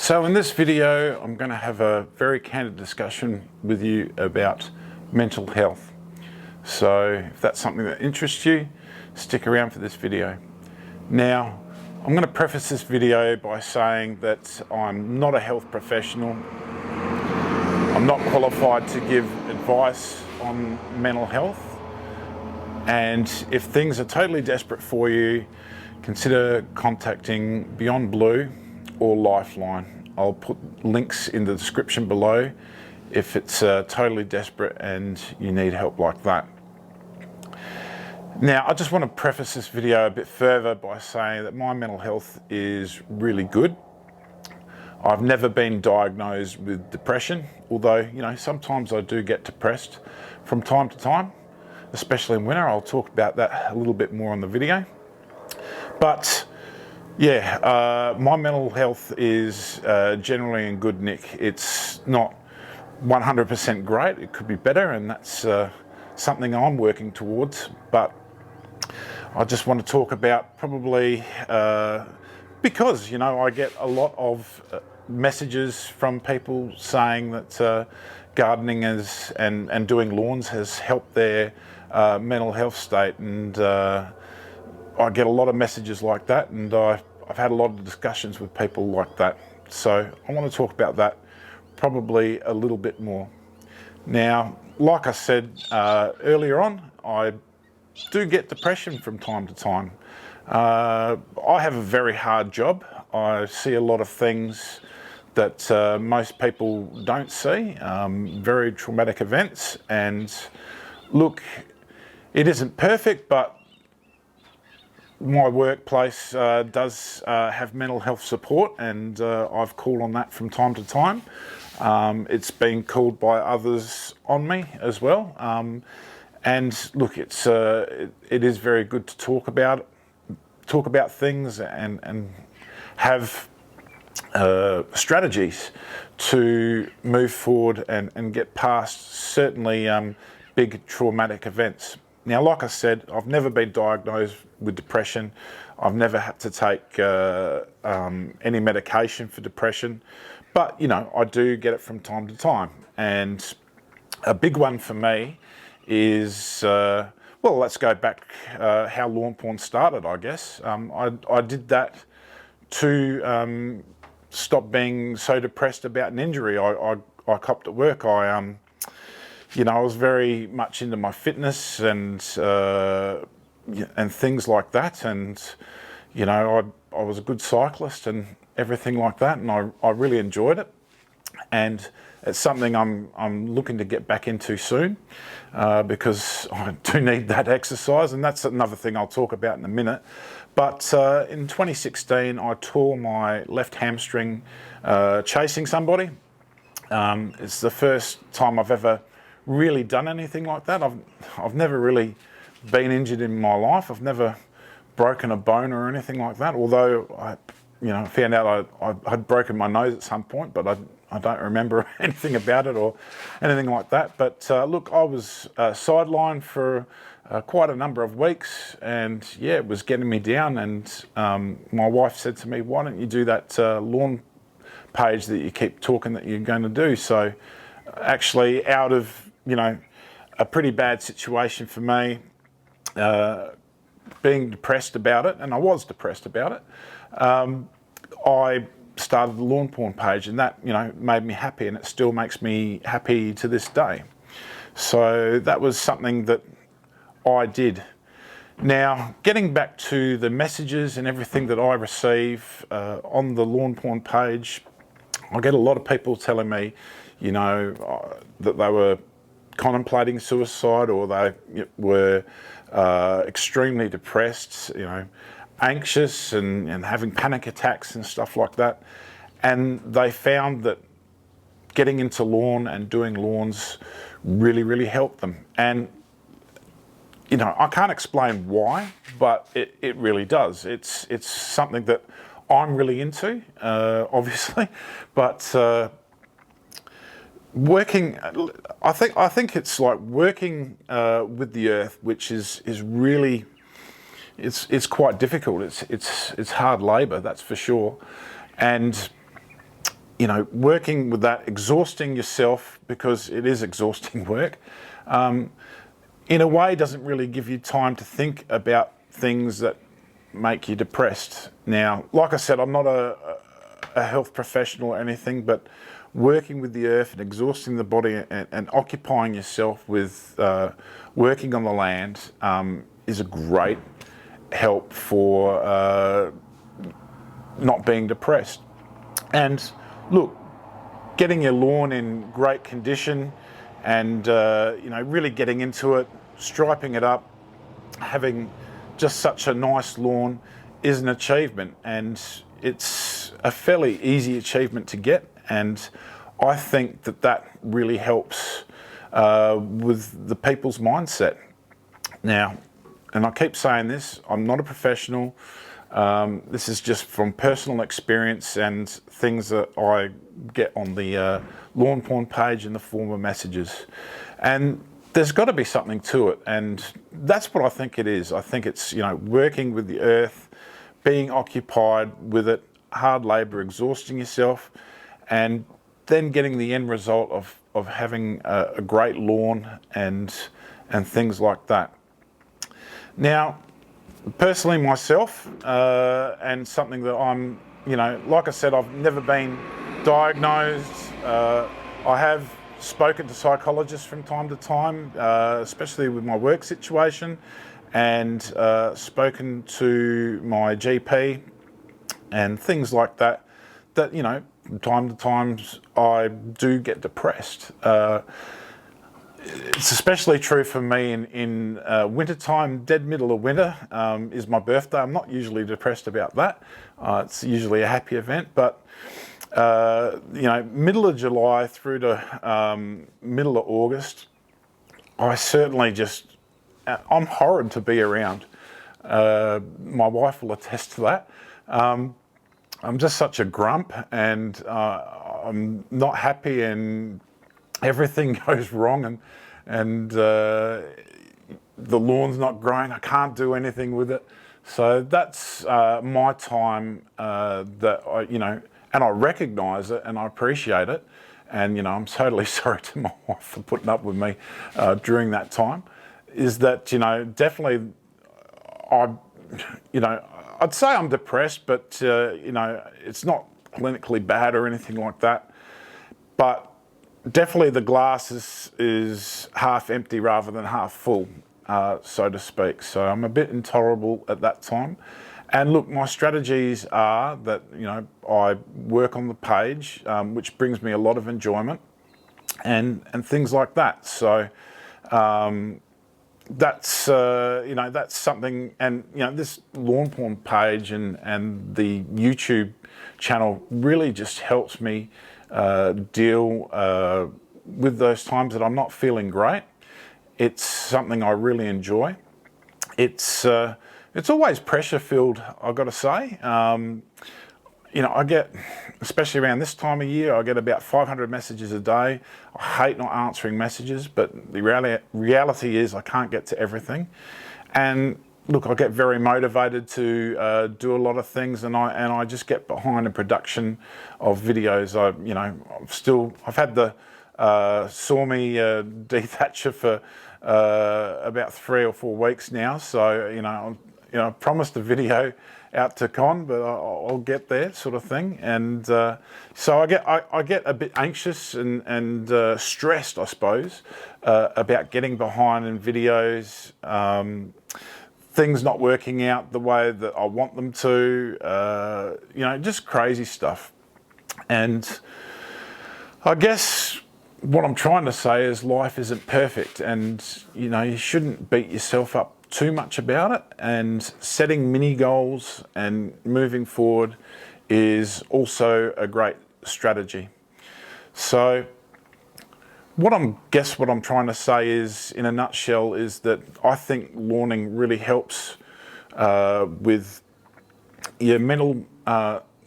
So in this video, I'm going to have a very candid discussion with you about mental health. So if that's something that interests you, stick around for this video. Now, I'm going to preface this video by saying that I'm not a health professional. I'm not qualified to give advice on mental health. And if things are totally desperate for you, consider contacting Beyond Blue or Lifeline. I'll put links in the description below if it's totally desperate and you need help like that. Now, I just want to preface this video a bit further by saying that my mental health is really good. I've never been diagnosed with depression, although, sometimes I do get depressed from time to time, especially in winter. I'll talk about that a little bit more on the video. But yeah, my mental health is generally in good nick. It's not 100% great. It could be better, and that's something I'm working towards. But I just want to talk about probably because, I get a lot of messages from people saying that gardening and doing lawns has helped their mental health state, and I get a lot of messages like that, and I've had a lot of discussions with people like that. So I want to talk about that probably a little bit more. Now, like I said earlier on, I do get depression from time to time. I have a very hard job. I see a lot of things that most people don't see, very traumatic events. And look, it isn't perfect, but my workplace does have mental health support, and I've called on that from time to time. It's been called by others on me as well. And look, it is very good to talk about things and have strategies to move forward and get past certainly big traumatic events. Now, like I said, I've never been diagnosed with depression. I've never had to take any medication for depression, but I do get it from time to time. And a big one for me is, well, let's go back how Lawnporn started, I guess. I did that to stop being so depressed about an injury I copped at work. I was very much into my fitness and things like that, and I was a good cyclist and everything like that, and I really enjoyed it. And it's something I'm looking to get back into soon because I do need that exercise, and that's another thing I'll talk about in a minute. But in 2016, I tore my left hamstring chasing somebody. It's the first time I've ever really done anything like that. I've never really been injured in my life. I've never broken a bone or anything like that, although I found out I'd broken my nose at some point, but I don't remember anything about it or anything like that. But look, I was sidelined for quite a number of weeks, and yeah, it was getting me down. And my wife said to me, "Why don't you do that lawn page that you keep talking that you're going to do?" So actually, out of a pretty bad situation for me, being depressed about it, and I was depressed about it, I started the Lawnporn page, and that made me happy, and it still makes me happy to this day. So that was something that I did. Now, getting back to the messages and everything that I receive on the Lawnporn page, I get a lot of people telling me, that they were contemplating suicide, or they were extremely depressed, anxious and having panic attacks and stuff like that. And they found that getting into lawn and doing lawns really, really helped them. And, I can't explain why, but it really does. It's something that I'm really into, obviously, but working, I think it's like working with the earth, which is really, it's quite difficult. It's hard labour, that's for sure. And working with that, exhausting yourself, because it is exhausting work, in a way doesn't really give you time to think about things that make you depressed. Now, like I said, I'm not a health professional or anything, but working with the earth and exhausting the body and occupying yourself with working on the land is a great help for not being depressed. And look, getting your lawn in great condition and really getting into it, striping it up, having just such a nice lawn is an achievement, and it's a fairly easy achievement to get, and I think that really helps with the people's mindset. Now, and I keep saying this, I'm not a professional. This is just from personal experience and things that I get on the Lawnporn page in the form of messages. And there's got to be something to it, and that's what I think it is. I think it's working with the earth, being occupied with it, hard labour, exhausting yourself, and then getting the end result of having a great lawn and things like that. Now, personally myself, and something that I'm, like I said, I've never been diagnosed. I have spoken to psychologists from time to time, especially with my work situation, and spoken to my GP and things like that, from time to time I do get depressed. It's especially true for me in wintertime. Dead middle of winter is my birthday. I'm not usually depressed about that. It's usually a happy event, but middle of July through to middle of August, I certainly I'm horrid to be around. My wife will attest to that. I'm just such a grump, and I'm not happy, and everything goes wrong, and the lawn's not growing. I can't do anything with it. So that's my time that and I recognise it and I appreciate it. And I'm totally sorry to my wife for putting up with me during that time. Is that definitely I'd say I'm depressed, but it's not clinically bad or anything like that. But definitely the glass is half empty rather than half full, so to speak. So I'm a bit intolerable at that time. And look, my strategies are that I work on the page, which brings me a lot of enjoyment, and things like that. So that's something. And this Lawnporn page and the YouTube channel really just helps me deal with those times that I'm not feeling great. It's something I really enjoy. It's always pressure filled, I've got to say. I get, especially around this time of year, I get about 500 messages a day. I hate not answering messages, but the reality is I can't get to everything. And look, I get very motivated to do a lot of things, and I just get behind the production of videos. I've had the Sawme dethatcher for about 3 or 4 weeks now. So I promised a video out to Con, but I'll get there, sort of thing. And so I get a bit anxious and stressed, I suppose, about getting behind in videos. Things not working out the way that I want them to, just crazy stuff. And I guess what I'm trying to say is life isn't perfect, and you shouldn't beat yourself up too much about it, and setting mini goals and moving forward is also a great strategy. So what I'm trying to say is, in a nutshell, is that I think lawning really helps with your mental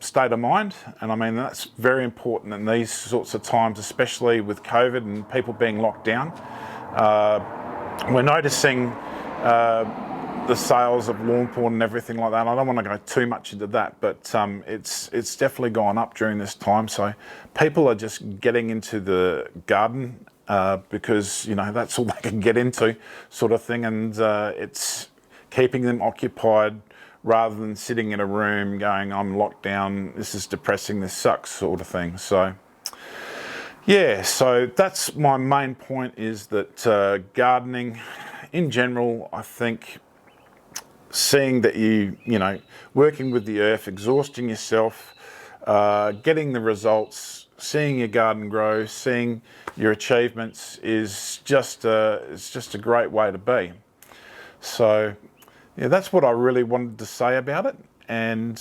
state of mind, and I mean that's very important in these sorts of times, especially with COVID and people being locked down. We're noticing the sales of Lawnporn and everything like that. I don't want to go too much into that, but it's definitely gone up during this time. So people are just getting into the garden because, you know, that's all they can get into, sort of thing, and it's keeping them occupied rather than sitting in a room going, I'm locked down, this is depressing, this sucks, sort of thing. So yeah, so that's my main point, is that gardening in general, I think, seeing that you know, working with the earth, exhausting yourself, getting the results, seeing your garden grow, seeing your achievements is just it's just a great way to be. So yeah, that's what I really wanted to say about it. And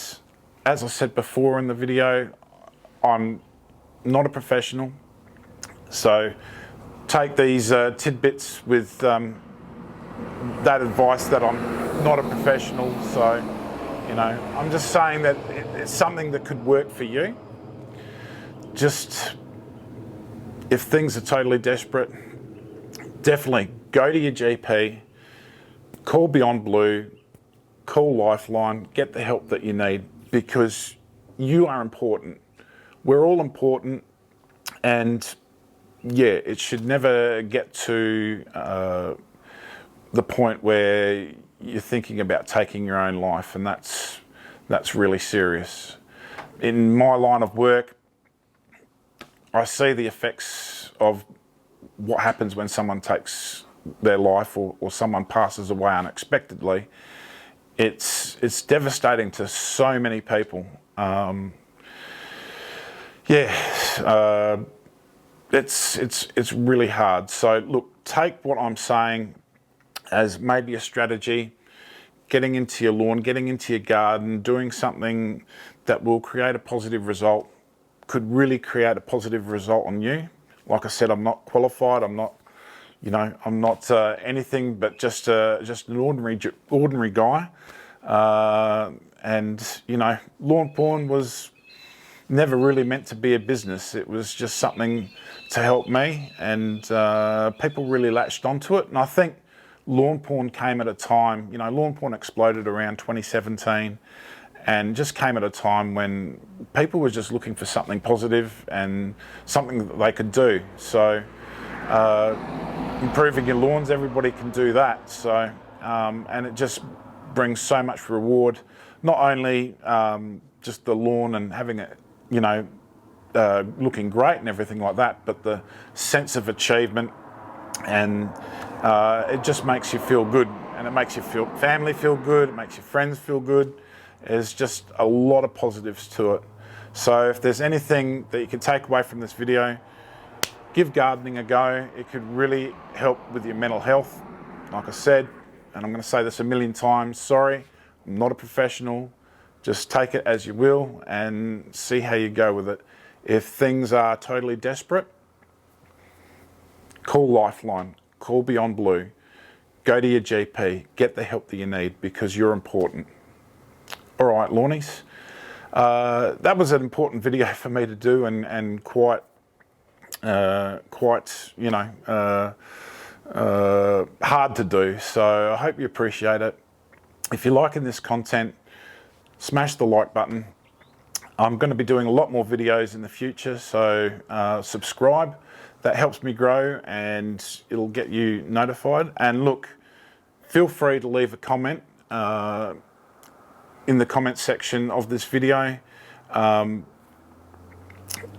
as I said before in the video, I'm not a professional, so take these tidbits with that advice that I'm not a professional. So, you know, I'm just saying that it's something that could work for you. Just, if things are totally desperate, definitely go to your GP, call Beyond Blue, call Lifeline, get the help that you need, because you are important. We're all important, and yeah, it should never get to the point where you're thinking about taking your own life, and that's really serious. In my line of work, I see the effects of what happens when someone takes their life, or someone passes away unexpectedly. It's devastating to so many people. It's really hard. So look, take what I'm saying as maybe a strategy, getting into your lawn, getting into your garden, doing something that will create a positive result, could really create a positive result on you. Like I said, I'm not qualified, I'm not, you know, I'm not anything but just an ordinary guy. And, you know, Lawnporn was never really meant to be a business. It was just something to help me, and people really latched onto it. And I think Lawnporn came at a time, you know, Lawnporn exploded around 2017, and just came at a time when people were just looking for something positive and something that they could do. So improving your lawns, everybody can do that. So and it just brings so much reward, not only just the lawn and having it, you know, looking great and everything like that, but the sense of achievement, and it just makes you feel good, and it makes your family feel good, it makes your friends feel good. There's just a lot of positives to it. So if there's anything that you can take away from this video, give gardening a go. It could really help with your mental health. Like I said, and I'm going to say this a million times, sorry, I'm not a professional. Just take it as you will and see how you go with it. If things are totally desperate, call Lifeline, call Beyond Blue, go to your GP, get the help that you need, because you're important. All right, lawnies. That was an important video for me to do, and quite, you know, hard to do. So I hope you appreciate it. If you're liking this content, smash the like button. I'm going to be doing a lot more videos in the future, so subscribe. That helps me grow, and it'll get you notified. And look, feel free to leave a comment in the comment section of this video.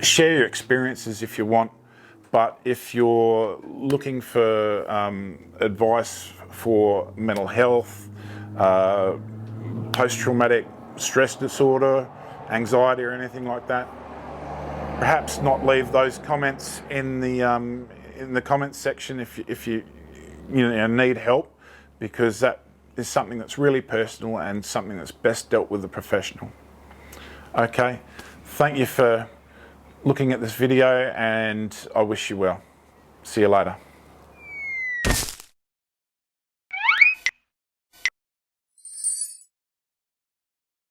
Share your experiences if you want, but if you're looking for advice for mental health, post-traumatic stress disorder, anxiety, or anything like that, perhaps not leave those comments in the comments section if you need help, because that is something that's really personal and something that's best dealt with a professional. Okay, thank you for looking at this video, and I wish you well. See you later.